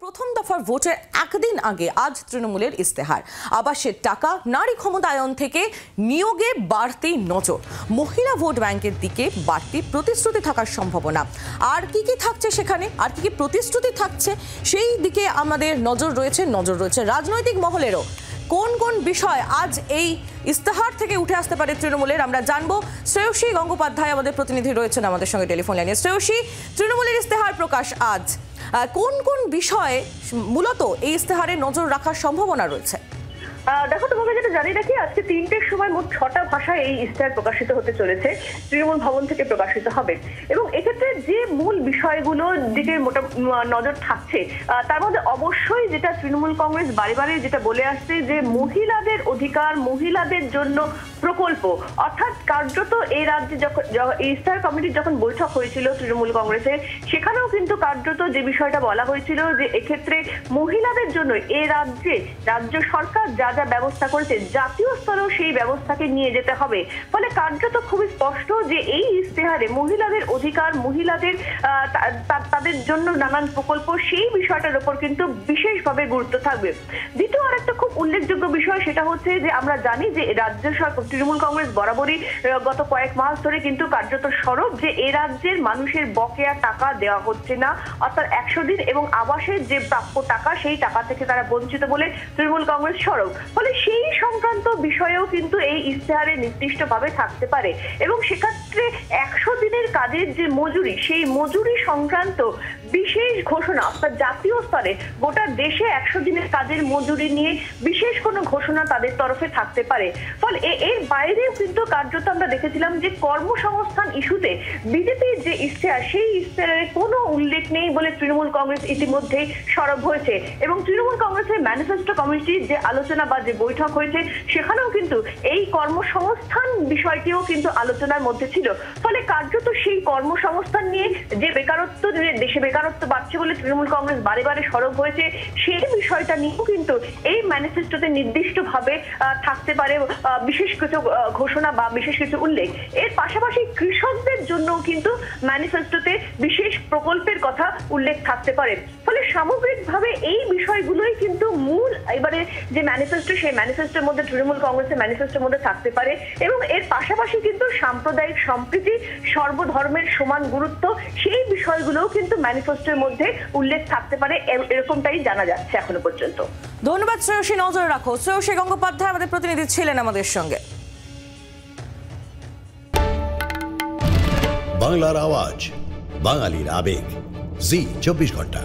প্রথম দফার ভোটের একদিন আগে আজ তৃণমূলের ইস্তেহার। আবাসের টাকা, নারী ক্ষমতায়ন থেকে নিয়োগে বাড়তি নজর, মহিলা ভোট ব্যাংকের দিকে বাড়তি প্রতিশ্রুতি থাকার সম্ভাবনা। আর কি কি থাকছে সেখানে, আর কি কি প্রতিশ্রুতি থাকছে সেই দিকে আমাদের নজর রয়েছে রাজনৈতিক মহলেরও। কোন কোন বিষয় আজ এই ইস্তেহার থেকে উঠে আসতে পারে তৃণমূলের, আমরা জানবো। শ্রেয়সী গঙ্গোপাধ্যায় আমাদের প্রতিনিধি রয়েছেন আমাদের সঙ্গে টেলিফোন লাইনে। শ্রেয়সী, তৃণমূলের ইস্তেহার প্রকাশ আজ, কোন কোন বিষয়ে মূলত এই ইস্তেহারে নজর রাখার সম্ভাবনা রয়েছে? দেখো, তোমাকে যেটা জানিয়ে রাখি, আজকে 3টের সময় মোট 6টা ভাষায় এই ইস্তেহার প্রকাশিত হতে চলেছে, তৃণমূল ভবন থেকে প্রকাশিত হবে। এবং এক্ষেত্রে যে মূল বিষয়গুলোর দিকে মোটা নজর থাকছে তার মধ্যে অবশ্যই যেটা তৃণমূল কংগ্রেস বারে বারে যেটা বলে আসছে, যে মহিলাদের অধিকার, মহিলাদের জন্য প্রকল্প। অর্থাৎ কার্যত এই রাজ্যে যখন ইস্তেহার কমিটির যখন বৈঠক হয়েছিল তৃণমূল কংগ্রেসের, সেখানেও কিন্তু কার্যত যে বিষয়টা বলা হয়েছিল যে এক্ষেত্রে মহিলাদের জন্য এই রাজ্যে রাজ্য সরকার যা যা ব্যবস্থা করেছে, জাতীয় স্তরেও সেই ব্যবস্থাকে নিয়ে যেতে হবে। ফলে কার্যত খুবই স্পষ্ট যে এই ইস্তেহারে মহিলাদের অধিকার, মহিলাদের তাদের জন্য নানান প্রকল্প, সেই বিষয়টার উপর কিন্তু বিশেষভাবে গুরুত্ব থাকবে। দ্বিতীয় আরেকটা খুব উল্লেখযোগ্য বিষয় সেটা হচ্ছে যে আমরা জানি যে রাজ্য সরকার তৃণমূল কংগ্রেস বরাবরই গত কয়েক মাস ধরে কিন্তু কার্যত সরব যে এ রাজ্যের মানুষের বকেয়া টাকা দেওয়া হচ্ছে না, অর্থাৎ 100 দিন এবং আবাসের যে প্রাপ্য টাকা, সেই টাকা থেকে তারা বঞ্চিত বলে তৃণমূল কংগ্রেস সরব। ফলে সেই সংক্রান্ত বিষয়েও কিন্তু এই ইস্তেহারে নির্দিষ্টভাবে থাকতে পারে। এবং সেক্ষেত্রে 100 দিনের কাজের যে মজুরি, সেই মজুরি সংক্রান্ত বিশেষ ঘোষণা, অর্থাৎ জাতীয় স্তরে গোটা দেশে 100 দিনের কাজের মজুরি নিয়ে বিশেষ কোনো ঘোষণা তাদের তরফে থাকতে পারে। ফলে এর বাইরেও কিন্তু কার্যত আমরা দেখেছিলাম যে কর্মসংস্থান ইস্যুতে বিজেপির যে ইস্তেহার, সেই ইস্তেহারের কোনো উল্লেখ নেই বলে তৃণমূল কংগ্রেস ইতিমধ্যেই সরব হয়েছে। এবং তৃণমূল কংগ্রেসের ম্যানিফেস্টো কমিটির যে আলোচনা বা যে বৈঠক হয়েছে, সেখানেও কিন্তু এই কর্মসংস্থান বিষয়টিও কিন্তু আলোচনার মধ্যে ছিল। ফলে কার্যত সেই কর্মসংস্থান নিয়ে যে বেকারত্ব, দেশে বেকারত্ব বাড়ছে বলে তৃণমূল কংগ্রেস বারে বারে সরব হয়েছে, সেই বিষয়টা নিয়েও কিন্তু এই ম্যানিফেস্টোতে নির্দিষ্টভাবে থাকতে পারে বিশেষ কিছু ঘোষণা বা বিশেষ কিছু উল্লেখ। এর পাশাপাশি কৃষকদের জন্য কিন্তু ম্যানিফেস্টোতে বিশেষ প্রকল্পের কথা উল্লেখ থাকতে পারে। ফলে সামগ্রিকভাবে এই বিষয়গুলোই কিন্তু মূল এবারে যে ম্যানিফেস্টো, সেই ম্যানিফেস্টোর মধ্যে তৃণমূল কংগ্রেসের ম্যানিফেস্টোর মধ্যে থাকতে পারে। এবং এর পাশাপাশি কিন্তু সাম্প্রদায়িক সম্প্রীতি, সর্বধর্মের সমান গুরুত্ব, সেই বিষয়গুলোও কিন্তু ম্যানিফেস্টোর মধ্যে উল্লেখ থাকতে পারে, এরকমটাই জানা যাচ্ছে এখনো পর্যন্ত। ধন্যবাদ শ্রেয়সী, নজর রাখো। শ্রেয়সী গঙ্গোপাধ্যায় আমাদের প্রতিনিধি ছিলেন আমাদের সঙ্গে। বাংলার আওয়াজ, বাঙালির আবেগ, জি 24 ঘন্টা।